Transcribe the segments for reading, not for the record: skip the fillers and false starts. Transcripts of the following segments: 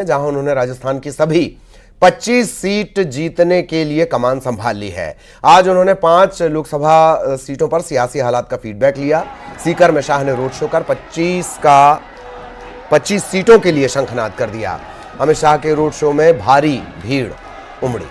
जहां उन्होंने राजस्थान की सभी 25 सीट जीतने के लिए कमान संभाल ली है। आज उन्होंने 5 लोकसभा सीटों पर सियासी हालात का फीडबैक लिया। सीकर में शाह ने रोड शो कर 25 सीटों के लिए शंखनाद कर दिया। अमित शाह के रोड शो में भारी भीड़ उमड़ी।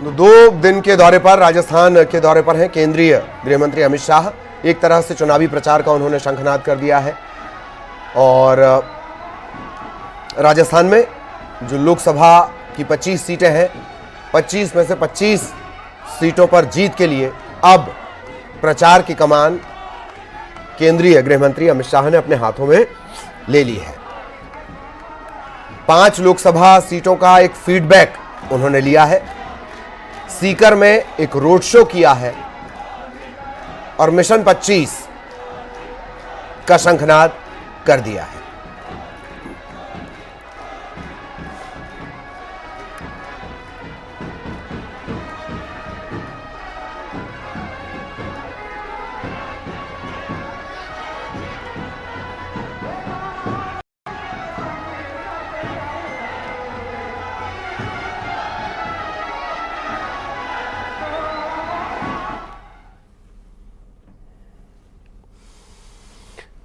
दो दिन के दौरे पर, राजस्थान के दौरे पर हैं केंद्रीय गृह मंत्री अमित शाह। एक तरह से चुनावी प्रचार का उन्होंने शंखनाद कर दिया है और राजस्थान में जो लोकसभा की 25 सीटें हैं, 25 में से 25 सीटों पर जीत के लिए अब प्रचार की कमान केंद्रीय गृह मंत्री अमित शाह ने अपने हाथों में ले ली है। 5 लोकसभा सीटों का एक फीडबैक उन्होंने लिया है। सीकर में एक रोड शो किया है और मिशन 25 का शंखनाद कर दिया है।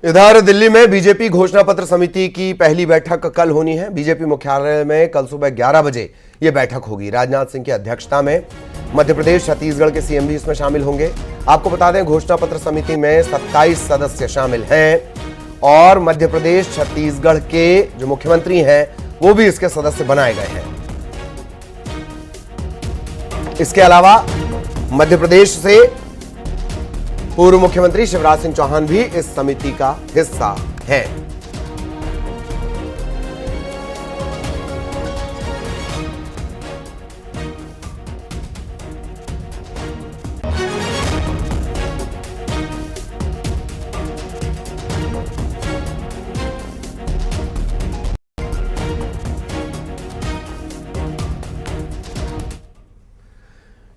इधर दिल्ली में बीजेपी घोषणा पत्र समिति की पहली बैठक कल होनी है। बीजेपी मुख्यालय में कल सुबह 11 बजे यह बैठक होगी। राजनाथ सिंह की अध्यक्षता में मध्य प्रदेश, छत्तीसगढ़ के सीएम भी इसमें शामिल होंगे। आपको बता दें, घोषणा पत्र समिति में 27 सदस्य शामिल हैं और मध्य प्रदेश, छत्तीसगढ़ के जो मुख्यमंत्री हैं वो भी इसके सदस्य बनाए गए हैं। इसके अलावा मध्य प्रदेश से पूर्व मुख्यमंत्री शिवराज सिंह चौहान भी इस समिति का हिस्सा हैं।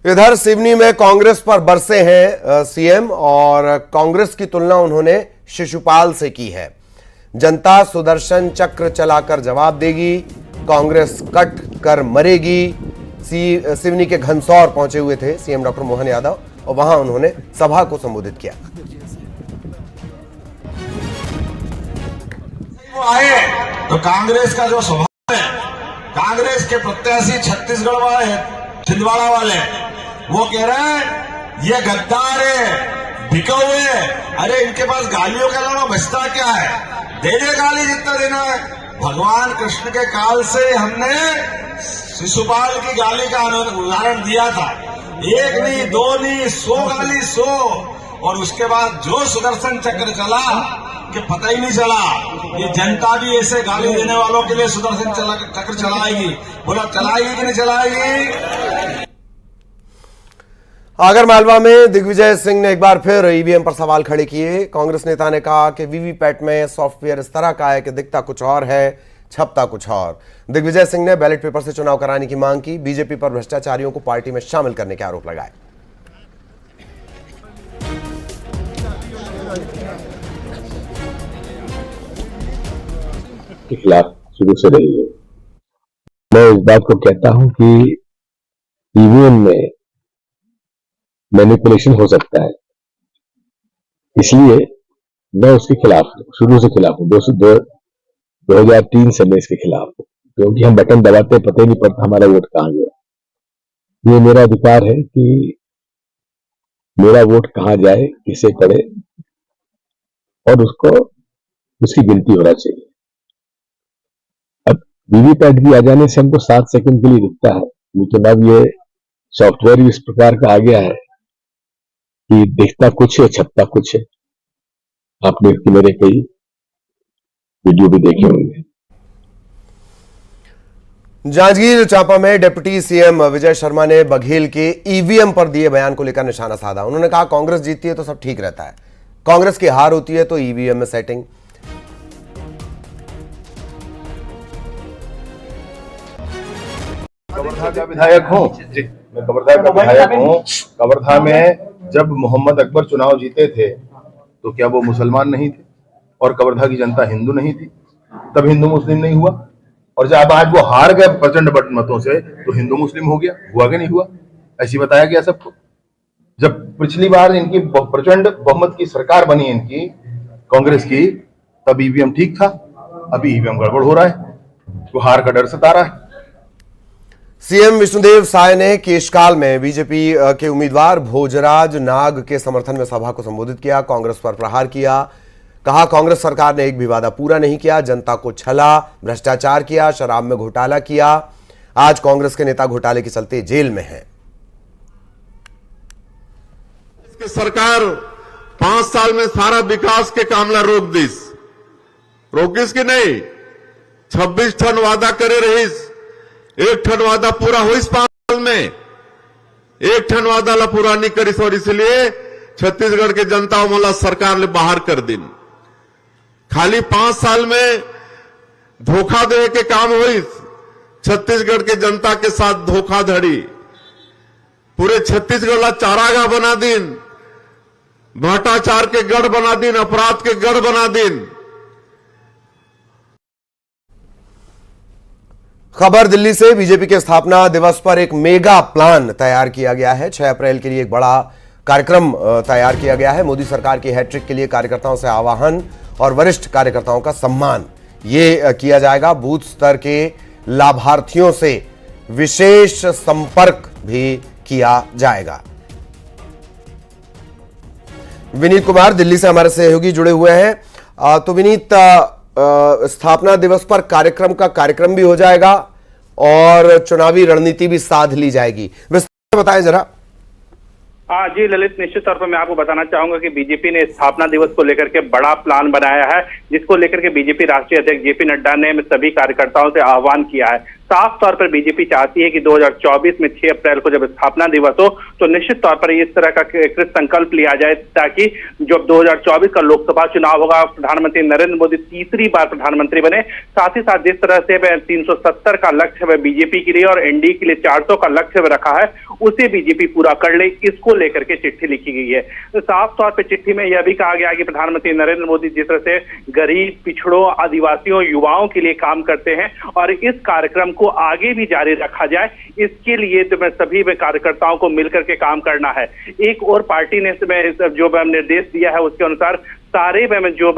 इधर सिवनी में कांग्रेस पर बरसे हैं सीएम और कांग्रेस की तुलना उन्होंने शिशुपाल से की है। जनता सुदर्शन चक्र चलाकर जवाब देगी, कांग्रेस कट कर मरेगी। सिवनी के घनसौर पहुंचे हुए थे सीएम डॉक्टर मोहन यादव और वहां उन्होंने सभा को संबोधित किया। वो आए तो कांग्रेस का जो स्वभाव है, कांग्रेस के प्रत्याशी छत्तीसगढ़ वाले, छिंदवाड़ा वाले, वो कह रहे हैं ये गद्दार है, बिका हुए है। अरे इनके पास गालियों के अलावा बचता क्या है? दे दे गाली जितना देना है। भगवान कृष्ण के काल से हमने शिशुपाल की गाली का उदाहरण दिया था। एक नहीं, दो नहीं, 100 गाली 100। और उसके बाद जो सुदर्शन चक्र चला कि पता ही नहीं चला। ये जनता भी ऐसे गाली देने वालों के लिए सुदर्शन चक्र चलाएगी। बोला चलाएगी कि नहीं चलाएगी? आगर मालवा में दिग्विजय सिंह ने एक बार फिर ईवीएम पर सवाल खड़े किए। कांग्रेस नेता ने कहा कि वीवीपैट में सॉफ्टवेयर इस तरह का है कि दिखता कुछ और है, छपता कुछ और। दिग्विजय सिंह ने बैलेट पेपर से चुनाव कराने की मांग की। बीजेपी पर भ्रष्टाचारियों को पार्टी में शामिल करने के आरोप लगाए। के खिलाफ शुरू से रही है। मैं इस बात को कहता हूं कि ईवीएम में मैनिपुलेशन हो सकता है, इसलिए मैं उसके खिलाफ शुरू से खिलाफ हूं। 2003 से मैं इसके खिलाफ हूं, क्योंकि हम बटन दबाते पता ही नहीं पड़ता हमारा वोट कहां गया। ये मेरा अधिकार है कि मेरा वोट कहां जाए, किसे पड़े, और उसकी गिनती होना चाहिए। अब वीवीपैट भी आ जाने से हमको 7 सेकंड के लिए दिखता है, लेकिन अब ये सॉफ्टवेयर इस प्रकार का आ गया है कि दिखता कुछ है, छपता कुछ है। आपने मेरे कई वीडियो भी देखे होंगे। जांजगीर चांपा में डिप्टी सीएम विजय शर्मा ने बघेल के ईवीएम पर दिए बयान को लेकर निशाना साधा। उन्होंने कहा कांग्रेस जीतती है तो सब ठीक रहता है, कांग्रेस की हार होती है तो ईवीएम में सेटिंग। विधायक हूँ मैं कवर्धा का विधायक हूँ। कवर्धा में जब मोहम्मद अकबर चुनाव जीते थे तो क्या वो मुसलमान नहीं थे और कवर्धा की जनता हिंदू नहीं थी? तब हिंदू मुस्लिम नहीं हुआ। और जब आज वो हार गए प्रचंड मतों से तो हिंदू मुस्लिम हो गया, हुआ कि नहीं हुआ? ऐसी बताया गया सबको। जब पिछली बार इनकी प्रचंड बहुमत की सरकार बनी इनकी कांग्रेस की, तब ईवीएम ठीक था, अभी ईवीएम गड़बड़ हो रहा है, वो हार का डर सता रहा है। सीएम विष्णुदेव साय ने केशकाल में बीजेपी के उम्मीदवार भोजराज नाग के समर्थन में सभा को संबोधित किया। कांग्रेस पर प्रहार किया। कहा, कांग्रेस सरकार ने एक भी वादा पूरा नहीं किया, जनता को छला, भ्रष्टाचार किया, शराब में घोटाला किया। आज कांग्रेस के नेता घोटाले के चलते जेल में हैं। सरकार 5 साल में सारा विकास के कामला रोकिस कि नहीं? 26 ठन वादा करे रहीस, 1 ठन वादा पूरा होइस 5 साल में, 1 ठन वादा ला पूरा नहीं करिस और इसलिए छत्तीसगढ़ के जनता मोला सरकार ले बाहर कर दिन। खाली 5 साल में धोखा दे के काम होइस, छत्तीसगढ़ के जनता के साथ धोखाधड़ी, पूरे छत्तीसगढ़ ला चारागाह बना दिन, भ्रष्टाचार के गढ़ बना दिन, अपराध के गढ़ बना दिन। खबर दिल्ली से। बीजेपी के स्थापना दिवस पर एक मेगा प्लान तैयार किया गया है। 6 अप्रैल के लिए एक बड़ा कार्यक्रम तैयार किया गया है। मोदी सरकार की हैट्रिक के लिए कार्यकर्ताओं से आह्वान और वरिष्ठ कार्यकर्ताओं का सम्मान ये किया जाएगा। बूथ स्तर के लाभार्थियों से विशेष संपर्क भी किया जाएगा। विनीत कुमार दिल्ली से हमारे सहयोगी जुड़े हुए हैं। तो विनीत, स्थापना दिवस पर कार्यक्रम भी हो जाएगा और चुनावी रणनीति भी साध ली जाएगी। विस्तार बताएं जरा। जी ललित, निश्चित तौर पर मैं आपको बताना चाहूंगा कि बीजेपी ने स्थापना दिवस को लेकर के बड़ा प्लान बनाया है, जिसको लेकर के बीजेपी राष्ट्रीय अध्यक्ष जेपी नड्डा ने सभी कार्यकर्ताओं से आह्वान किया है। साफ तौर पर बीजेपी चाहती है कि 2024 में 6 अप्रैल को जब स्थापना दिवस हो तो निश्चित तौर पर इस तरह का कृत संकल्प लिया जाए, ताकि जब 2024 का लोकसभा चुनाव होगा, प्रधानमंत्री नरेंद्र मोदी तीसरी बार प्रधानमंत्री बने। साथ ही साथ जिस तरह से 370 का लक्ष्य है बीजेपी के लिए और एनडीए के लिए 400 का लक्ष्य रखा है, उसे बीजेपी पूरा कर ले, इसको लेकर के चिट्ठी लिखी गई है। तो साफ तौर पर चिट्ठी में यह भी कहा गया है कि प्रधानमंत्री नरेंद्र मोदी जिस तरह से गरीब, पिछड़ों, आदिवासियों, युवाओं के लिए काम करते हैं और इस कार्यक्रम को आगे भी जारी रखा जाए, इसके लिए तो मैं सभी कार्यकर्ताओं को मिलकर के काम करना है। एक और पार्टी ने जो निर्देश दिया है उसके अनुसार सारे जो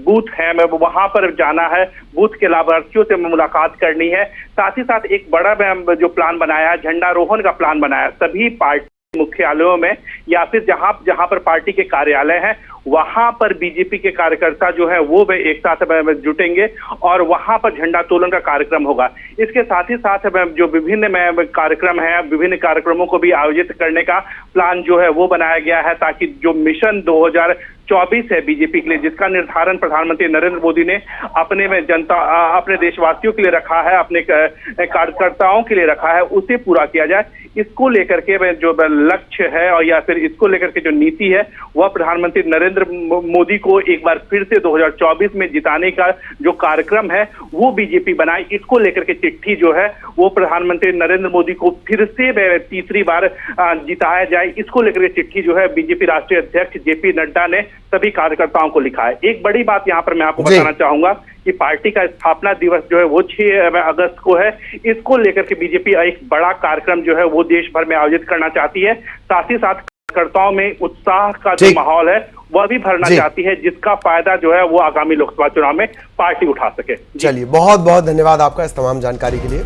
बूथ है वहां पर जाना है, बूथ के लाभार्थियों से मुलाकात करनी है। साथ ही साथ एक बड़ा जो प्लान बनाया है, झंडारोहण का प्लान बनाया है। सभी पार्टी मुख्यालयों में या फिर जहां पर पार्टी के कार्यालय हैं वहां पर बीजेपी के कार्यकर्ता जो है वो एक साथ जुटेंगे और वहां पर झंडा तोलन का कार्यक्रम होगा। इसके साथ ही साथ जो विभिन्न कार्यक्रम है, विभिन्न कार्यक्रमों को भी आयोजित करने का प्लान जो है वो बनाया गया है, ताकि जो मिशन 2024 है बीजेपी के लिए, जिसका निर्धारण प्रधानमंत्री नरेंद्र मोदी ने अपने देशवासियों के लिए रखा है, अपने कार्यकर्ताओं के लिए रखा है, उसे पूरा किया जाए। इसको लेकर के जो लक्ष्य है और या फिर इसको लेकर के जो नीति है वह प्रधानमंत्री नरेंद्र मोदी को एक बार फिर से 2024 में जिताने का जो कार्यक्रम है वो बीजेपी बनाए। इसको लेकर के चिट्ठी जो है वो प्रधानमंत्री नरेंद्र मोदी को फिर से तीसरी बार जिताया जाए, इसको लेकर के चिट्ठी जो है बीजेपी राष्ट्रीय अध्यक्ष जेपी नड्डा ने सभी कार्यकर्ताओं को लिखा है। एक बड़ी बात यहाँ पर मैं आपको बताना चाहूंगा कि पार्टी का स्थापना दिवस जो है वो 6 अगस्त को है। इसको लेकर के बीजेपी एक बड़ा कार्यक्रम जो है वो देश भर में आयोजित करना चाहती है। साथ ही साथ कार्यकर्ताओं में उत्साह का जो माहौल है वह भी भरना चाहती है, जिसका फायदा जो है वो आगामी लोकसभा चुनाव में पार्टी उठा सके। चलिए, बहुत बहुत धन्यवाद आपका इस तमाम जानकारी के लिए।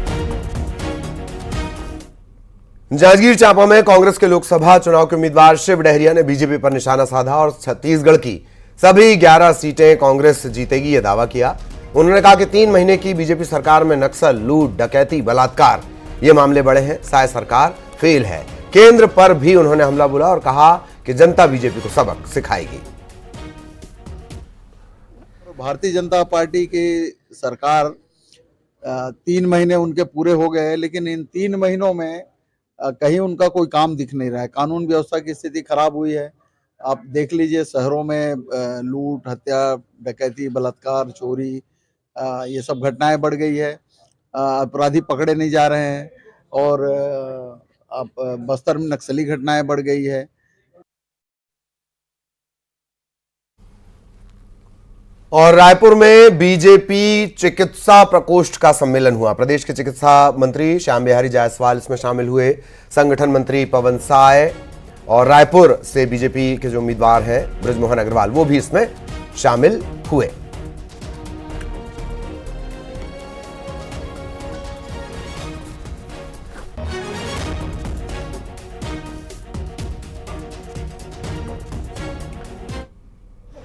जांजगीर चांपा में कांग्रेस के लोकसभा चुनाव के उम्मीदवार शिव डहरिया ने बीजेपी पर निशाना साधा और छत्तीसगढ़ की सभी 11 सीटें कांग्रेस जीतेगी यह दावा किया। उन्होंने कहा कि 3 महीने की बीजेपी सरकार में नक्सल, लूट, डकैती, बलात्कार ये मामले बढ़े हैं। साय सरकार फेल है। केंद्र पर भी उन्होंने हमला बोला और कहा कि जनता बीजेपी को सबक सिखाएगी। भारतीय जनता पार्टी की सरकार 3 महीने उनके पूरे हो गए, लेकिन इन 3 महीनों में कहीं उनका कोई काम दिख नहीं रहा है। कानून व्यवस्था की स्थिति खराब हुई है। आप देख लीजिए, शहरों में लूट, हत्या, डकैती, बलात्कार, चोरी, ये सब घटनाएं बढ़ गई है। अपराधी पकड़े नहीं जा रहे हैं और अब बस्तर में नक्सली घटनाएं बढ़ गई है। और रायपुर में बीजेपी चिकित्सा प्रकोष्ठ का सम्मेलन हुआ। प्रदेश के चिकित्सा मंत्री श्याम बिहारी जायसवाल इसमें शामिल हुए, संगठन मंत्री पवन साय और रायपुर से बीजेपी के जो उम्मीदवार हैं बृजमोहन अग्रवाल वो भी इसमें शामिल हुए।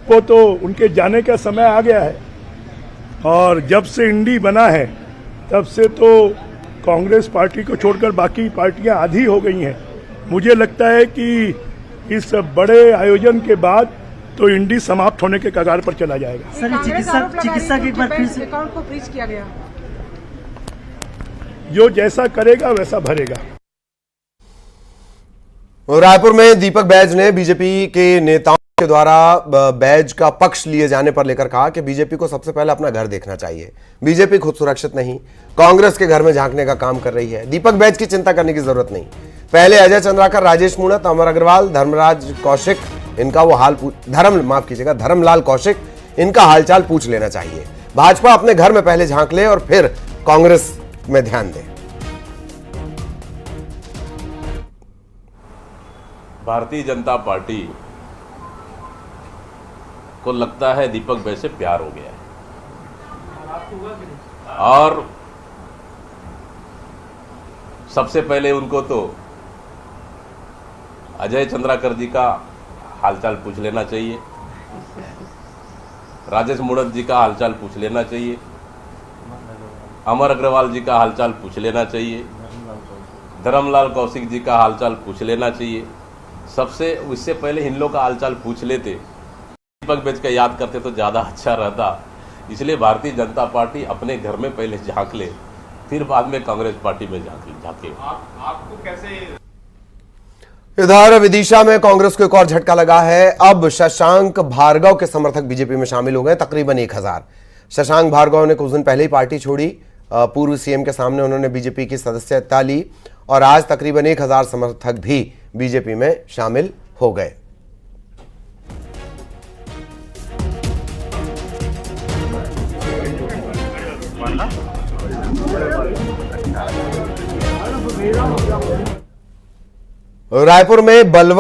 को तो उनके जाने का समय आ गया है और जब से इंडी बना है तब से तो कांग्रेस पार्टी को छोड़कर बाकी पार्टियां आधी हो गई हैं। मुझे लगता है कि इस बड़े आयोजन के बाद तो इंडी समाप्त होने के कगार पर चला जाएगा। सर, चिकित्सा की एक बार फिर से अकाउंट को फ्रीज किया गया। जो जैसा करेगा वैसा भरेगा। रायपुर में दीपक बैज ने बीजेपी के नेताओं के द्वारा बैज का पक्ष लिए जाने पर लेकर कहा कि बीजेपी को सबसे पहले अपना घर देखना चाहिए। बीजेपी खुद सुरक्षित नहीं, कांग्रेस के घर में झांकने का काम कर रही है। दीपक बैज की चिंता करने की जरूरत नहीं। पहले अजय चंद्राकर, राजेश मूणत, अमर अग्रवाल, धर्मलाल कौशिक इनका हालचाल पूछ लेना चाहिए। भाजपा अपने घर में पहले झांक ले और फिर कांग्रेस में ध्यान दे। भारतीय जनता पार्टी को लगता है दीपक बैज से प्यार हो गया है और सबसे पहले उनको तो अजय चंद्राकर जी का हालचाल पूछ लेना चाहिए, राजेश मूणत जी का हालचाल पूछ लेना चाहिए, अमर अग्रवाल जी का हालचाल पूछ लेना चाहिए, धर्मलाल कौशिक जी का हालचाल पूछ लेना चाहिए। सबसे इससे पहले इन लोग का हालचाल पूछ लेते, दीपक बैज का याद करते तो ज़्यादा अच्छा रहता। इसलिए भारतीय जनता पार्टी अपने घर में पहले झांक ले, फिर बाद में कांग्रेस पार्टी में झांके। आपको कैसे? इधर विदिशा में कांग्रेस को एक और झटका लगा है। अब शशांक भार्गव के समर्थक बीजेपी में शामिल हो गए, तकरीबन 1000। शशांक भार्गव ने कुछ दिन पहले ही पार्टी छोड़ी। पूर्व सीएम के सामने उन्होंने बीजेपी की सदस्यता ली और आज तकरीबन 1000 समर्थक भी बीजेपी में शामिल हो गए। रायपुर में बलवा